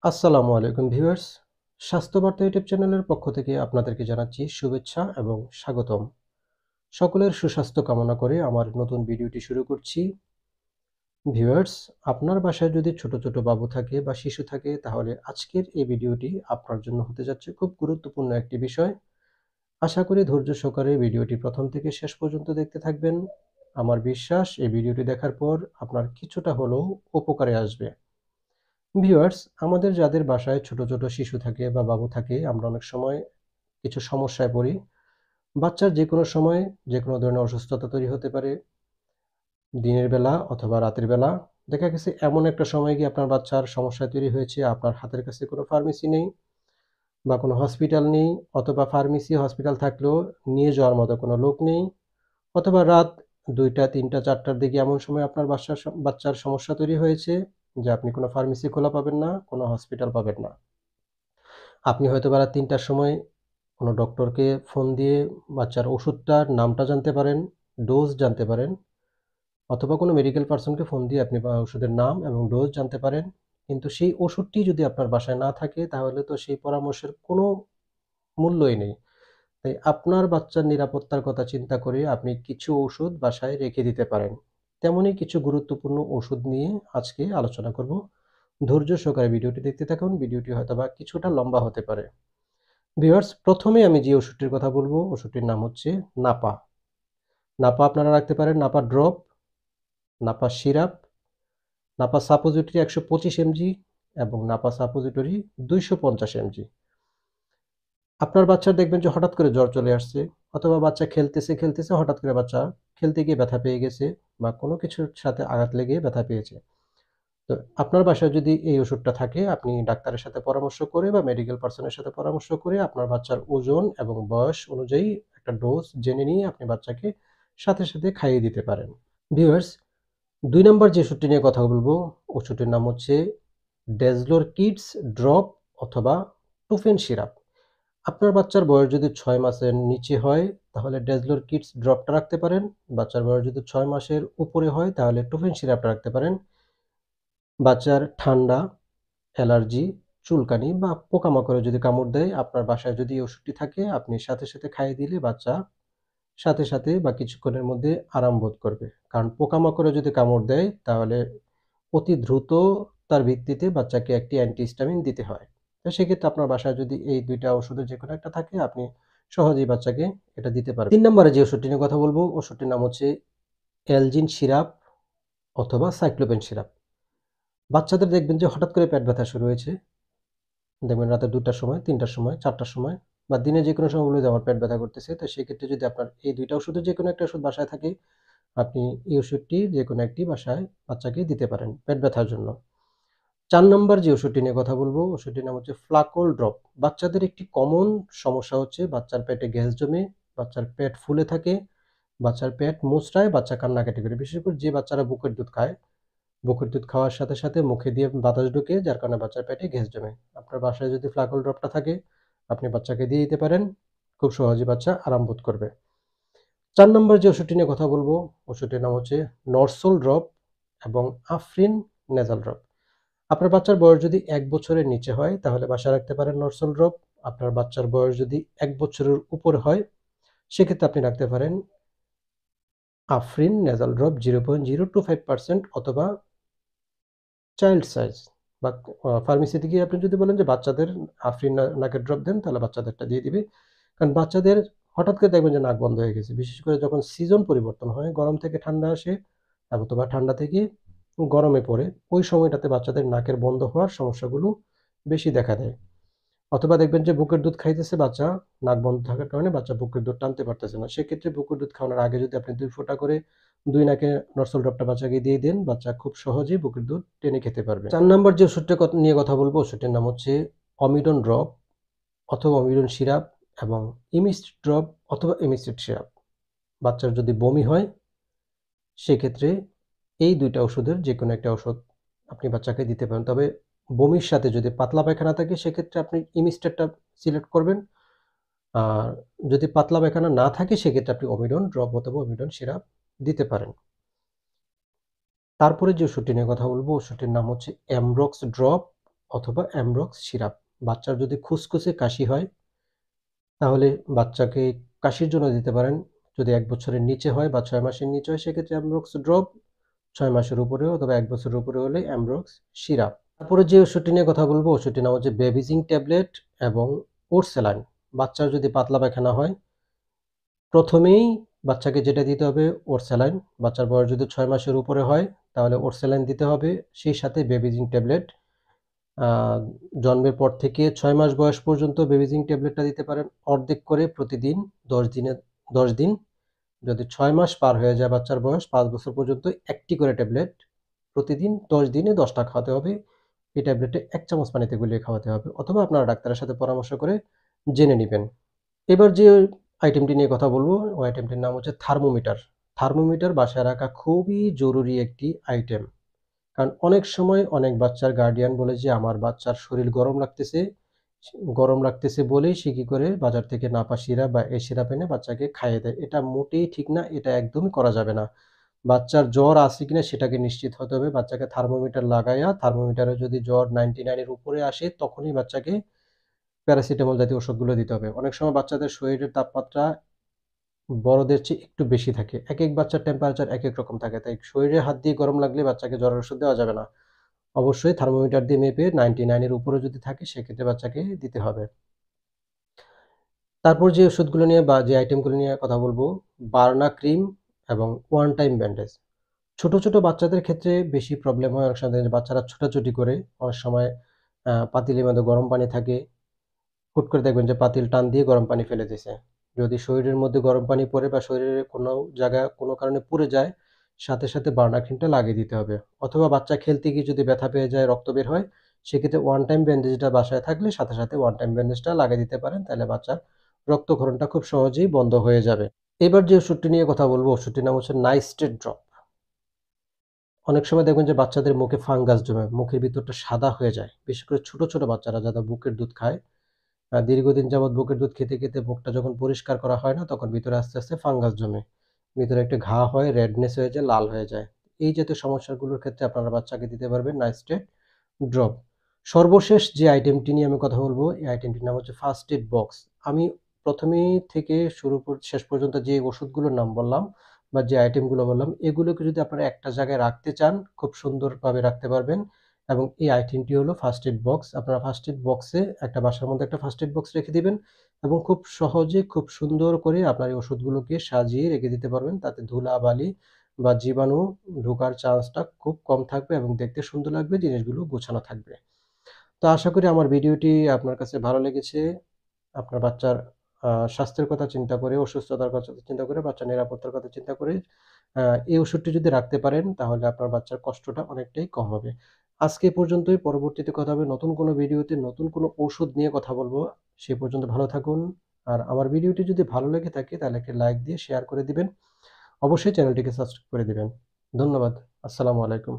আসসালামু আলাইকুম ভিউয়ার্স। স্বাস্থ্য বার্তা ইউটিউব চ্যানেলের পক্ষ থেকে আপনাদেরকে জানাচ্ছি শুভেচ্ছা এবং স্বাগতম। সকলের সুস্বাস্থ্য কামনা করে আমার নতুন ভিডিওটি শুরু করছি। ভিউয়ার্স, আপনার বাসায় যদি ছোট ছোট বাবু থাকে বা শিশু থাকে তাহলে আজকের এই ভিডিওটি আপনার জন্য হতে যাচ্ছে খুব গুরুত্বপূর্ণ একটি বিষয়। আশা করি ধৈর্য সহকারে ভিডিওটি প্রথম থেকে শেষ পর্যন্ত দেখতে থাকবেন। আমার বিশ্বাস এই ভিডিওটি দেখার পর আপনার কিছুটা হলেও উপকারে আসবে। ভিউয়ার্স, আমাদের যাদের বাসায় ছোট ছোট শিশু থাকে বা বাবু থাকে আমরা অনেক সময় কিছু সমস্যায় পড়ি। বাচ্চার যেকোনো সময় যেকোনো ধরনের অসুস্থতা তৈরি হতে পারে, দিনের বেলা অথবা রাতের বেলা। দেখা গেছে এমন একটা সময় গিয়ে আপনার বাচ্চার সমস্যা তৈরি হয়েছে, আপনার হাতের কাছে কোনো ফার্মেসি নেই বা কোনো হসপিটাল নেই, অথবা ফার্মেসি হসপিটাল থাকলেও নিয়ে যাওয়ার মতো কোনো লোক নেই, অথবা রাত ২টা ৩টা ৪টার দিকে এমন সময় আপনার বাচ্চার সমস্যা তৈরি হয়েছে যে আপনি কোনো ফার্মেসি খোলা পাবেন না, কোনো হসপিটাল পাবেন না। আপনি হয়তোবা রাত ৩টার সময় কোনো ডক্টরকে ফোন দিয়ে বাচ্চার ওষুধটার নামটা জানতে পারেন, ডোজ জানতে পারেন, অথবা কোনো মেডিকেল পারসনকে ফোন দিয়ে আপনি ওষুধের নাম এবং ডোজ জানতে পারেন। কিন্তু সেই ওষুধটি যদি আপনার বাসায় না থাকে তাহলে তো সেই পরামর্শের কোনো মূল্যই নেই। তাই আপনার বাচ্চার নিরাপত্তার কথা চিন্তা করে আপনি কিছু ওষুধ বাসায় রেখে দিতে পারেন। তেমনই কিছু গুরুত্বপূর্ণ ওষুধ নিয়ে আজকে আলোচনা করব। ধৈর্য সহকারে ভিডিওটি দেখতে থাকুন। ভিডিওটি হয়তোবা কিছুটা লম্বা হতে পারে। ভিউয়ার্স, প্রথমে আমি যে ওষুধটির কথা বলব, ওষুধটির নাম হচ্ছে নাপা। নাপা আপনারা রাখতে পারেন Napa drop, Napa syrup, Napa suppository ১২৫ MG এবং নাপা সাপোজিটরি ২৫০ এমজি। আপনার বাচ্চার দেখবেন যে হঠাৎ করে জ্বর চলে আসছে, অথবা বাচ্চা খেলতেছে হঠাৎ করে বাচ্চা খেলতে গিয়ে ব্যথা পেয়ে গেছে বা কোনো কিছুর সাথে আঘাত লেগে ব্যথা পেয়েছে। তো আপনার বাসায় যদি এই ওষুধটা থাকে আপনি ডাক্তারের সাথে পরামর্শ করে বা মেডিকেল পারসনের সাথে পরামর্শ করে আপনার বাচ্চার ওজন এবং বয়স অনুযায়ী একটা ডোজ জেনে নিয়ে আপনি বাচ্চাকে সাথে সাথে খাইয়ে দিতে পারেন। ভিউয়ার্স, ২ নাম্বার যে ওষুধটি নিয়ে কথা বলবো, ওষুধটির নাম হচ্ছে ডেজলোর কিডস ড্রপ অথবা টুফেন সিরাপ। আপনার বাচ্চার বয়স যদি ৬ মাসের নিচে হয় তাহলে ডেজলোর কিডস ড্রপটা রাখতে পারেন। বাচ্চার বয়স যদি ৬ মাসের উপরে হয় তাহলে টুফেন সিরাপটা রাখতে পারেন। বাচ্চার ঠান্ডা, অ্যালার্জি, চুলকানি বা পোকামাকড়ে যদি কামড় দেয়, আপনার বাসায় যদি এই ওষুধটি থাকে আপনি সাথে সাথে খাইয়ে দিলে বাচ্চা সাথে সাথে বা কিছুক্ষণের মধ্যে আরাম বোধ করবে। কারণ পোকামাকড়ে যদি কামড় দেয় তাহলে অতি দ্রুত তার ভিত্তিতে বাচ্চাকে একটি অ্যান্টিহিস্টামিন দিতে হয়। তো সেক্ষেত্রে আপনার বাসায় যদি এই ২ টা ওষুধের যেকোনো একটা থাকে আপনি সহজেই বাচ্চাকে এটা দিতে পারবেন। ৩ নম্বরে যে ওষুধটি নিয়ে কথা বলব, ওষুধটির নাম হচ্ছে অ্যালজিন সিরাপ অথবা সাইক্লোপেন সিরাপ। বাচ্চাদের দেখবেন যে হঠাৎ করে পেট ব্যথা শুরু হয়েছে। দেখবেন রাতে ২টার সময়, ৩টার সময়, ৪টার সময় বা দিনে যেকোনো সময় বলবে যে আমার পেট ব্যথা করতেছে। তো সেক্ষেত্রে যদি আপনার এই ২ টা ওষুধের যেকোনো একটা ওষুধ বাসায় থাকে, আপনি এই ওষুধটি যেকোনো একটি বাসায় বাচ্চাকে দিতে পারেন পেট ব্যথার জন্য। ৪ নাম্বার যে ওষুধটি নিয়ে কথা বলব, ওষুধটির নাম হচ্ছে ফ্লাকোল ড্রপ। বাচ্চাদের একটি কমন সমস্যা হচ্ছে বাচ্চার পেটে গ্যাস জমে, বাচ্চার পেট ফুলে থাকে, বাচ্চার পেট মুচড়ায়, বাচ্চা কান্নাকাটি করে। বিশেষ করে যে বাচ্চারা বুকের দুধ খায়, বুকের দুধ খাওয়ার সাথে সাথে মুখে দিয়ে বাতাস ঢোকে যার কারণে বাচ্চার পেটে গ্যাস জমে। আপনার বাসায় যদি ফ্লাকোল ড্রপটা থাকে আপনি বাচ্চাকে দিয়ে দিতে পারেন। খুব সহজেই বাচ্চা আরাম বোধ করবে। ৪ নম্বর যে ওষুধটি নিয়ে কথা বলব, ওষুধটির নাম হচ্ছে নরসল ড্রপ এবং আফরিন নেজাল ড্রপ। আপনার বাচ্চার বয়স যদি ১ বছরের নিচে হয় তাহলে বাসায় রাখতে পারেন নরসল ড্রপ। আপনার বাচ্চার বয়স যদি ১ বছরের উপরে হয় সেক্ষেত্রে আপনি রাখতে পারেন আফরিন নেজাল ড্রপ 0.025% অথবা চাইল্ড সাইজ বা ফার্মেসিতে গিয়ে আপনি যদি বলেন যে বাচ্চাদের আফরিন নাকের ড্রপ দেন তাহলে বাচ্চাদেরটা দিয়ে দিবে। কারণ বাচ্চাদের হঠাৎ করে দেখবেন যে নাক বন্ধ হয়ে গেছে। বিশেষ করে যখন সিজন পরিবর্তন হয়, গরম থেকে ঠান্ডা আসে অথবা ঠান্ডা থেকে গরমে পড়ে, ওই সময়টাতে বাচ্চাদের নাকের বন্ধ হওয়ার সমস্যাগুলো বেশি দেখা দেয়। অথবা দেখবেন যে বুকের দুধ খাইতেছে বাচ্চা, নাক বন্ধ থাকার কারণে বাচ্চা বুকের দুধ টানতে পারতেছে না। সেক্ষেত্রে বুকের দুধ খাওয়ানোর আগে যদি আপনি ২ ফোঁটা করে ২ নাকে নরসল ড্রপটা বাচ্চাকে দিয়ে দেন, বাচ্চা খুব সহজেই বুকের দুধ টেনে খেতে পারবে। ৪ নাম্বার যে ওষুধটা নিয়ে কথা বলব, ওষুধটির নাম হচ্ছে অমিডন ড্রপ অথবা অমিডন সিরাপ এবং ইমিস্ট ড্রপ অথবা ইমিস্টেড সিরাপ। বাচ্চার যদি বমি হয় সেক্ষেত্রে এই ২ টা ওষুধের যেকোনো একটা ওষুধ আপনি বাচ্চাকে দিতে পারেন। তবে বমির সাথে যদি পাতলা পায়খানা থাকে সেক্ষেত্রে আপনি ইমিস্টেডটা সিলেক্ট করবেন। আর যদি পাতলা পায়খানা না থাকে সেক্ষেত্রে আপনি অমিডন ড্রপ অথবা অমিডন সিরাপ দিতে পারেন। তারপরে যে ওষুধটি নিয়ে কথা বলব, ওষুধটির নাম হচ্ছে অ্যামব্রক্স ড্রপ অথবা অ্যামব্রক্স সিরাপ। বাচ্চার যদি খুসখুসে কাশি হয় তাহলে বাচ্চাকে কাশির জন্য দিতে পারেন। যদি ১ বছরের নিচে হয় বা ৬ মাসের নিচে হয় সেক্ষেত্রে অ্যামব্রক্স ড্রপ, ৬ মাসের উপরে অথবা ১ বছরের উপরে হলে অ্যামব্রক্স সিরাপ। তারপরে যে ওষুধটি নিয়ে কথা বলব ওষুধটির নাম হচ্ছে বেবিজিং ট্যাবলেট এবং ওরসেলাইন। বাচ্চার যদি পাতলা পায়খানা হয় প্রথমেই বাচ্চাকে যেটা দিতে হবে ওরসেলাইন। বাচ্চার বয়স যদি ৬ মাসের উপরে হয় তাহলে ওরসেলাইন দিতে হবে, সেই সাথে বেবিজিং ট্যাবলেট। আ জন্মের পর থেকে ৬ মাস বয়স পর্যন্ত বেবিজিং ট্যাবলেটটা দিতে পারেন অর্ধেক করে প্রতিদিন ১০ দিন। যদি ৬ মাস পার হয়ে যায় বাচ্চার বয়স ৫ বছর পর্যন্ত একটি করে ট্যাবলেট প্রতিদিন ১০ দিনে ১০ টা খাওয়াতে হবে। এই ট্যাবলেটে ১ চামচ পানিতে গুলিয়ে খাওয়াতে হবে অথবা আপনার ডাক্তারের সাথে পরামর্শ করে জেনে নিবেন। এবার যে আইটেমটি নিয়ে কথা বলব, ওই আইটেমটির নাম হচ্ছে থার্মোমিটার। থার্মোমিটার বাসায় রাখা খুবই জরুরি একটি আইটেম। কারণ অনেক সময় অনেক বাচ্চার গার্ডিয়ান বলে যে, "আমার বাচ্চার শরীর গরম লাগতেছে বলেই সে কি করে বাজার থেকে নাপা সিরাপ বা এই সিরাপ এনে বাচ্চাকে খাইয়ে দেয়।" এটা মোটেই ঠিক না, এটা একদমই করা যাবে না। বাচ্চার জ্বর আছে কিনা সেটাকে নিশ্চিত হতে হবে। বাচ্চাকে থার্মোমিটার লাগাইয়া থার্মোমিটারে যদি জ্বর ৯৯ এর উপরে আসে তখনই বাচ্চাকে প্যারাসিটামল জাতীয় ওষুধগুলো দিতে হবে। অনেক সময় বাচ্চাদের শরীরের তাপমাত্রা বড়দের চেয়ে একটু বেশি থাকে। একেক বাচ্চার টেম্পারেচার একেক রকম থাকে। তাই শরীরে হাত দিয়ে গরম লাগলে বাচ্চাকে জ্বরের ওষুধ দেওয়া যাবে না। অবশ্যই থার্মোমিটার দিয়ে মেপে ৯৯ এর উপরে যদি থাকে সেক্ষেত্রে বাচ্চাকে দিতে হবে। তারপর যে ওষুধগুলো নিয়ে বা যে আইটেমগুলো নিয়ে কথা বলবো, বার্না ক্রিম এবং ওয়ান টাইম ব্যান্ডেজ। ছোট, ছোট বাচ্চাদের ক্ষেত্রে বেশি প্রবলেম হয়। অনেক সময় বাচ্চারা ছোটাছুটি করে। অনেক সময় পাতিলের মধ্যে গরম পানি থাকে। হুট করে দেখবেন যে পাতিল টান দিয়ে গরম পানি ফেলে দিছে। যদি শরীরের মধ্যে গরম পানি পড়ে বা শরীরের কোনো জায়গায় কোনো কারণে পুড়ে যায়, সাথে, সাথে বার্নার ক্রিমটা লাগিয়ে দিতে হবে। অথবা বাচ্চা খেলতে গিয়ে যদি ব্যথা পেয়ে যায়, রক্ত বের হয়, সেক্ষেত্রে ওয়ান টাইম ব্যান্ডেজটা বাসায় থাকলে সাথে, সাথে ওয়ান টাইম ব্যান্ডেজটা লাগিয়ে দিতে পারেন। তাহলে বাচ্চার রক্তক্ষরণটা খুব সহজেই বন্ধ হয়ে যাবে। এবার যে ওষুধটি নিয়ে কথা বলব, ওষুধটির নাম হচ্ছে নাইস্টেট ড্রপ। অনেক সময় দেখবেন যে বাচ্চাদের মুখে ফাঙ্গাস জমে, মুখের ভিতরটা সাদা হয়ে যায়। বিশেষ করে ছোট, ছোট বাচ্চারা যারা বুকের দুধ খায় দীর্ঘদিন যাবৎ বুকের দুধ খেতে, খেতে মুখটা যখন পরিষ্কার করা হয় না, তখন ভিতরে আস্তে, আস্তে ফাঙ্গাস জমে। ভিতরে একটা ঘা হয়, রেডনেস হয়ে যায়, লাল হয়ে যায়। এই জাতীয় সমস্যাগুলোর ক্ষেত্রে আপনারা বাচ্চাকে দিতে পারবেন নাইস্টেট ড্রপ। সর্বশেষ যে আইটেমটি নিয়ে আমি কথা বলব, এই আইটেমটির নাম হচ্ছে ফার্স্ট এইড বক্স। আমি ১ম থেকে শেষ পর্যন্ত যে ওষুধগুলোর নাম বললাম বা যে আইটেমগুলো বললাম, এগুলোকে যদি আপনারা একটা জায়গায় রাখতে চান, খুব সুন্দরভাবে রাখতে পারবেন এবং এই আইটেমটি হলো ফার্স্ট এইড বক্স। আপনারা ফার্স্ট এইড বক্সে একটা বাসার মধ্যে একটা ফার্স্ট এইড বক্স রেখে দিবেন এবং খুব সহজে খুব সুন্দর করে আপনার এই ওষুধগুলোকে সাজিয়ে রেখে দিতে পারবেন। তাতে ধুলাবালি বা জীবাণু ঢোকার চান্সটা খুব কম থাকবে এবং দেখতে সুন্দর লাগবে, জিনিসগুলো গোছানো থাকবে। তো আশা করি আমার ভিডিওটি আপনার কাছে ভালো লেগেছে। আপনার বাচ্চার স্বাস্থ্যের কথা চিন্তা করে, অসুস্থতার কথা চিন্তা করে, বাচ্চার নিরাপত্তার কথা চিন্তা করে আ এই ওষুধটি যদি রাখতে পারেন তাহলে আপনার বাচ্চার কষ্টটা অনেকটাই কম হবে। আজকে এ পর্যন্তই। পরবর্তীতে কথা হবে নতুন কোনো ভিডিওতে, নতুন কোনো ঔষধ নিয়ে কথা বলব। সে পর্যন্ত ভালো থাকুন। আর আমার ভিডিওটি যদি ভালো লেগে থাকে তাহলে একটা লাইক দিয়ে শেয়ার করে দিবেন। অবশ্যই চ্যানেলটিকে সাবস্ক্রাইব করে দিবেন। ধন্যবাদ। আসসালামু আলাইকুম।